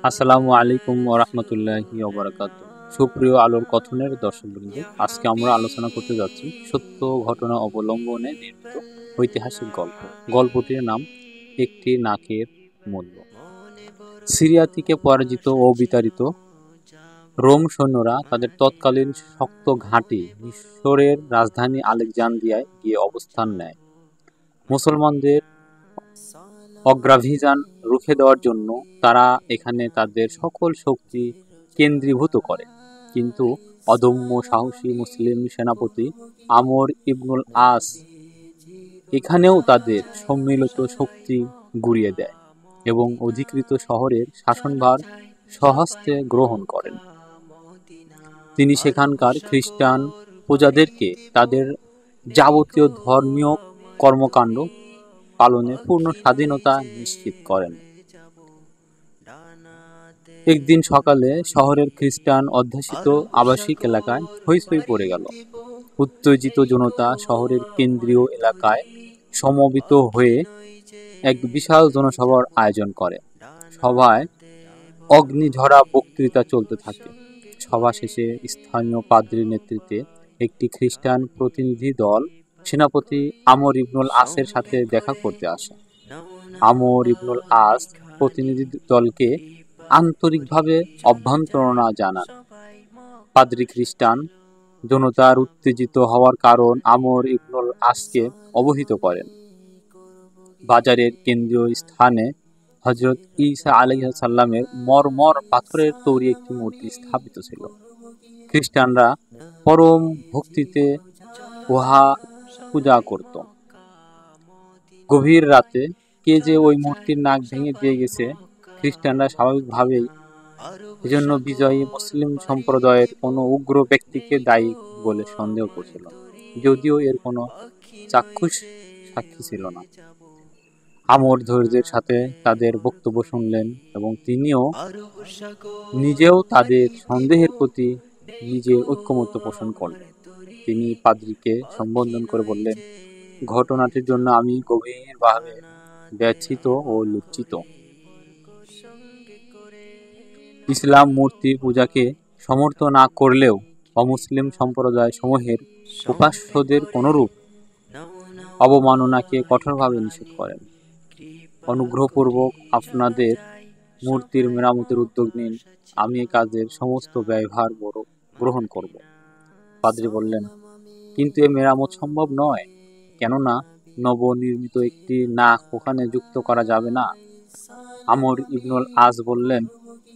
আসসালামু আলাইকুম ওয়া রাহমাতুল্লাহি ওয়া বারাকাতুহু। সুপ্রিয় আলোর কথনের দর্শকবৃন্দ, আজকে আমরা আলোচনা করতে যাচ্ছি সত্য ঘটনা অবলম্বনে নির্মিত ঐতিহাসিক গল্প। গল্পটির নাম একটি নাকের মূল্য। সিরিয়া থেকে পরাজিত ও বিতাড়িত রোম সৈন্যরা তাদের তৎকালীন শক্ত ঘাঁটি মিশরের রাজধানী আলেকজান্দ্রিয়ায় গিয়ে অবস্থান নেয়। মুসলমানদের অগ্রাভিযান রুখে দেওয়ার জন্য তারা এখানে তাদের সকল শক্তি কেন্দ্রীভূত করে, কিন্তু অদম্য সাহসী মুসলিম সেনাপতি আমর ইবনুল আস এখানেও তাদের সম্মিলিত শক্তি গুঁড়িয়ে দেয় এবং অধিকৃত শহরের শাসনভার স্বহস্তে গ্রহণ করেন। তিনি সেখানকার খ্রিস্টান প্রজাদেরকে তাদের যাবতীয় ধর্মীয় কর্মকাণ্ড পালনে পূর্ণ স্বাধীনতা নিশ্চিত করেন। একদিন সকালে শহরের খ্রিস্টান অধ্যুষিত আবাসিক এলাকায় হইচই পড়ে গেল। উত্তেজিত জনতা শহরের কেন্দ্রীয় এলাকায় সমবেত হয়ে এক বিশাল জনসভার আয়োজন করে। সভায় অগ্নিঝরা বক্তৃতা চলতে থাকে। সভা শেষে স্থানীয় পাদ্রীর নেতৃত্বে একটি খ্রিস্টান প্রতিনিধি দল সেনাপতি আমর ইবনুল আসের সাথে দেখা করতে আসে। আমর ইবনুল আস প্রতিনিধি দলকে আন্তরিকভাবে অভ্যর্থনা জানান। পাদ্রী খ্রিস্টান জনতার উত্তেজিত হওয়ার কারণ আমর ইবনুল আসকে অবহিত করেন। বাজারের কেন্দ্রীয় স্থানে হযরত ঈসা আলাইহিস সালামের মরমর পাথরের তৈরি একটি মূর্তি স্থাপিত ছিল। খ্রিস্টানরা পরম ভক্তিতে উহা পূজা করত। গভীর রাতে কে যে ওই মূর্তির নাক ভেঙে দিয়ে গেছে, খ্রিস্টানরা স্বাভাবিকভাবেই এজন্য বিজয়ী মুসলিম সম্প্রদায়ের কোনো উগ্র ব্যক্তিকে দায়ী বলে সন্দেহ করছিল, যদিও এর কোনো চাক্ষুষ সাক্ষী ছিল না। আমর ধৈর্যের সাথে তাদের বক্তব্য শুনলেন এবং তিনিও নিজেও তাদের সন্দেহের প্রতি নিজে ঐক্যমত্য পোষণ করলেন। তিনি পাদ্রীকে সম্বোধন করে বললেন, ঘটনাটির জন্য আমি গভীরভাবে ব্যথিত ও লজ্জিত। ইসলাম মূর্তি পূজাকে সমর্থন না করলেও অমুসলিম সম্প্রদায় সমূহের উপাস্যদের কোনরূপ অবমাননাকে কঠোরভাবে নিষেধ করেন। অনুগ্রহপূর্বক আপনাদের মূর্তির মেরামতের উদ্যোগ নিন, আমি এ কাজের সমস্ত ব্যয়ভার গ্রহণ করব। পাদ্রী বললেন, কিন্তু এ মেরামত সম্ভব নয়, কেননা নবনির্মিত একটি নাক ওখানে যুক্ত করা যাবে না। আমর ইবনুল আস বললেন,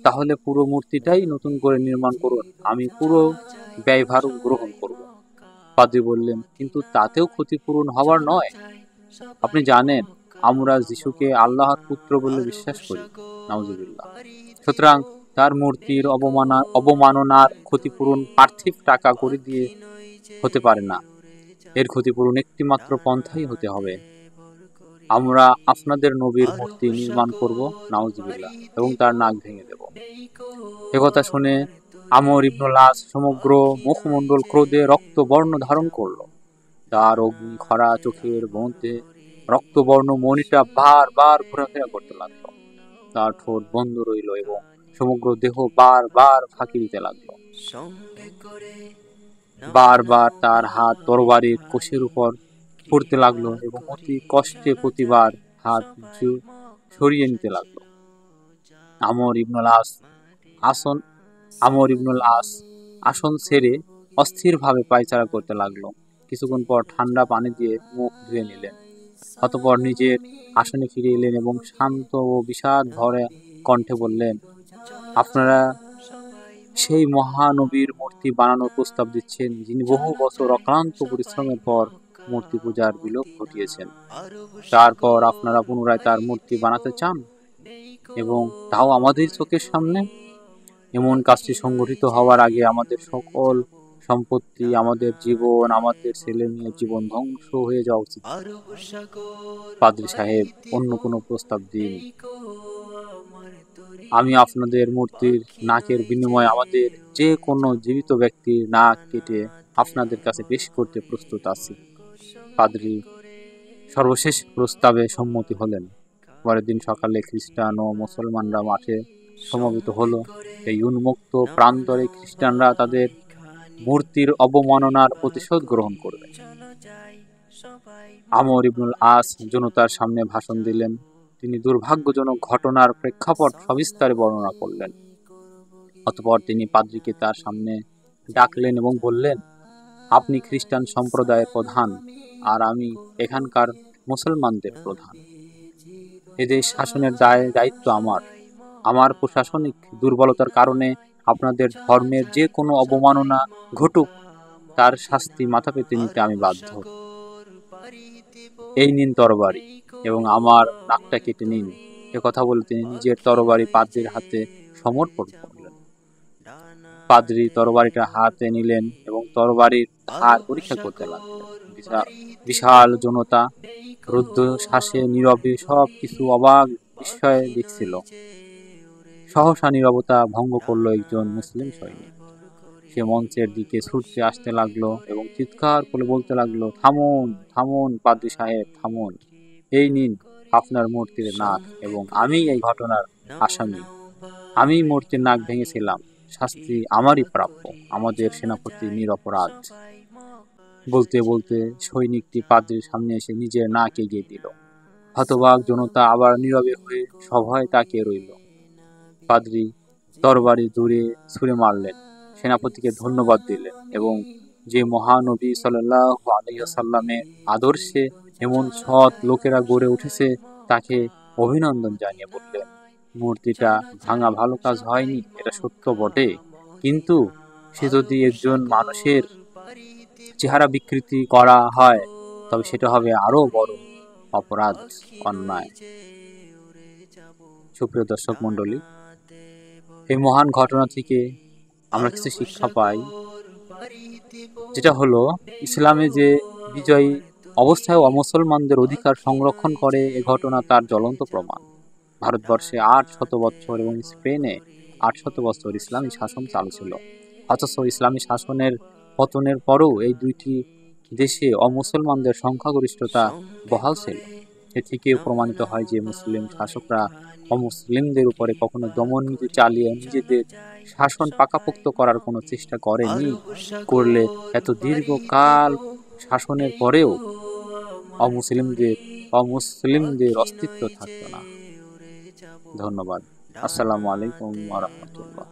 তাহলে পুরো মূর্তিটাই নতুন করে নির্মাণ করুন, আমি পুরো ব্যয়ভার গ্রহণ করব। পাদ্রী বললেন, কিন্তু তাতেও ক্ষতিপূরণ হবার নয়। আপনি জানেন আমরা যিশুকে আল্লাহর পুত্র বলে বিশ্বাস করি, নাউজুবিল্লাহ। সুতরাং তার মূর্তির অবমাননার ক্ষতিপূরণ পার্থিব টাকা করে দিয়ে হতে পারে না। এর ক্ষতিপূরণ একটি মাত্র পন্থাই হতে হবে, আমরা আপনাদের নবীর মূর্তি নির্মাণ করব, নাউজুবিল্লাহ, এবং তার নাক ভেঙে দেব। একথা শুনে আমর ইবনুল আস সমগ্র মুখমণ্ডল ক্রোধে রক্তবর্ণ ধারণ করল। তার অগ্নি খরা চোখের মধ্যে রক্তবর্ণ মণিটা বারবার ঘোরাফেরা করতে লাগলো। তার ঠোঁট বন্ধ রইল এবং সমগ্র দেহ বারবার ফাঁকি দিতে লাগলো। বারবার তার হাত তরবারির কোষের উপর পড়তে লাগলো এবং অতি কষ্টে প্রতিবার হাত সরিয়ে নিতে লাগলো। আমর ইবনুল আস আসন ছেড়ে অস্থিরভাবে পায়চারা করতে লাগলো। কিছুক্ষণ পর ঠান্ডা পানি দিয়ে মুখ ধুয়ে নিলেন। অতঃপর নিজের আসনে ফিরে এলেন এবং শান্ত ও বিষাদ ভরা কণ্ঠে বললেন, আপনারা সেই মহানবীর মূর্তি বানানোর প্রস্তাব দিচ্ছেন, যিনি বহু বছর অক্লান্ত পরিশ্রমের পর মূর্তি পূজার বিলোপ ঘটিয়েছেন। তারপর আপনারা পুনরায় তার মূর্তি বানাতে চান, এবং তাও আমাদের চোখের সামনে। এমন কাজটি সংগঠিত হওয়ার আগে আমাদের সকল সম্পত্তি, আমাদের জীবন, আমাদের ছেলে মেয়ের জীবন ধ্বংস হয়ে যাওয়া উচিত। পাদ্রী সাহেব অন্য কোনো প্রস্তাব দিন। আমি আপনাদের মূর্তির নাকের বিনিময়ে আমাদের যে কোনো জীবিত ব্যক্তির নাক কেটে আপনাদের কাছে পেশ করতে প্রস্তুত আছি। পাদ্রী সর্বশেষ প্রস্তাবে সম্মতি হলেন। পরের দিন সকালে খ্রিস্টান ও মুসলমানরা মাঠে সমবেত হলো। এই উন্মুক্ত প্রান্তরে খ্রিস্টানরা তাদের মূর্তির অবমাননার প্রতিশোধ গ্রহণ করবে। আমর ইবনুল আস জনতার সামনে ভাষণ দিলেন। তিনি দুর্ভাগ্যজনক ঘটনার প্রেক্ষাপট সবিস্তারে বর্ণনা করলেন। অতঃপর তিনি পাদ্রীকে তার সামনে ডাকলেন এবং বললেন, আপনি খ্রিস্টান সম্প্রদায়ের প্রধান, আর আমি এখানকার মুসলমানদের প্রধান। এদের শাসনের দায়িত্ব আমার। আমার প্রশাসনিক দুর্বলতার কারণে আপনাদের ধর্মের যে কোনো অবমাননা ঘটুক, তার শাস্তি মাথা পেতে নিতে আমি বাধ্য। এই নিন তরবারি এবং আমার নাকটা কেটে নিন। কথা বলে তিনি নিজের তরবারি পাদ্রীর হাতে সমর্পণ করলেন। পাদ্রী তরবারিটা হাতে নিলেন এবং তরবারির ধার পরীক্ষা করতে লাগলেন। বিশাল জনতা রুদ্ধ শ্বাসে নীরবে সব কিছু অবাক বিস্ময়ে দেখছিল। সহসা নীরবতা ভঙ্গ করলো একজন মুসলিম সৈনিক। সে মঞ্চের দিকে ছুটতে আসতে লাগলো এবং চিৎকার করে বলতে লাগলো, থামুন থামুন পাদ্রী সাহেব, থামুন। এই নিন আপনার মূর্তির নাক এবং আমি এই ঘটনার আসামি। আমি মূর্তির নাক ভেঙেছিলাম, শাস্তি আমারই প্রাপ্য। আমাদের সেনাপতি নিরপরাধ। বলতে বলতে সৈনিকটি পাদ্রীর সামনে এসে নিজের নাক এগিয়ে দিল। হতবাক জনতা আবার নীরবে হয়ে সভয়ে তাকিয়ে রইল। পাদ্রী তরবারি দূরে ছুঁড়ে মারলেন, সেনাপতিকে ধন্যবাদ দিলেন এবং যে মহানবী সাল্লাল্লাহু আলাইহি ওয়াসাল্লামের আদর্শে এমন সৎ লোকেরা গড়ে উঠেছে তাকে অভিনন্দন জানিয়ে বললেন, মূর্তিটা ভাঙা ভালো কাজ হয়নি, এটা সত্য বটে, কিন্তু সে যদি একজন মানুষের চেহারা বিকৃতি করা হয় তবে সেটা হবে আরো বড় অপরাধ, অন্যায়। সুপ্রিয় দর্শক মণ্ডলী, এই মহান ঘটনা থেকে আমরা কিছু শিক্ষা পাই, যেটা হলো ইসলামে যে বিজয়ী অবস্থায় অমুসলমানদের অধিকার সংরক্ষণ করে, এ ঘটনা তার জ্বলন্ত প্রমাণ। ভারতবর্ষে 800 বছর এবং স্পেনে 800 বছর ইসলামী শাসন চালু ছিল, অথচ ইসলামী শাসনের পতনের পরও এই দুইটি দেশে অমুসলমানদের সংখ্যাগরিষ্ঠতা বহাল ছিল। এ থেকেও প্রমাণিত হয় যে মুসলিম শাসকরা অমুসলিমদের উপরে কখনো দমননীতি চালিয়ে নিজেদের শাসন পাকাপোক্ত করার কোনো চেষ্টা করেনি। করলে এত দীর্ঘকাল শাসনের পরেও অমুসলিমদের অস্তিত্ব থাকতো না। ধন্যবাদ। আসসালামু আলাইকুম ওয়া রাহমাতুল্লাহ।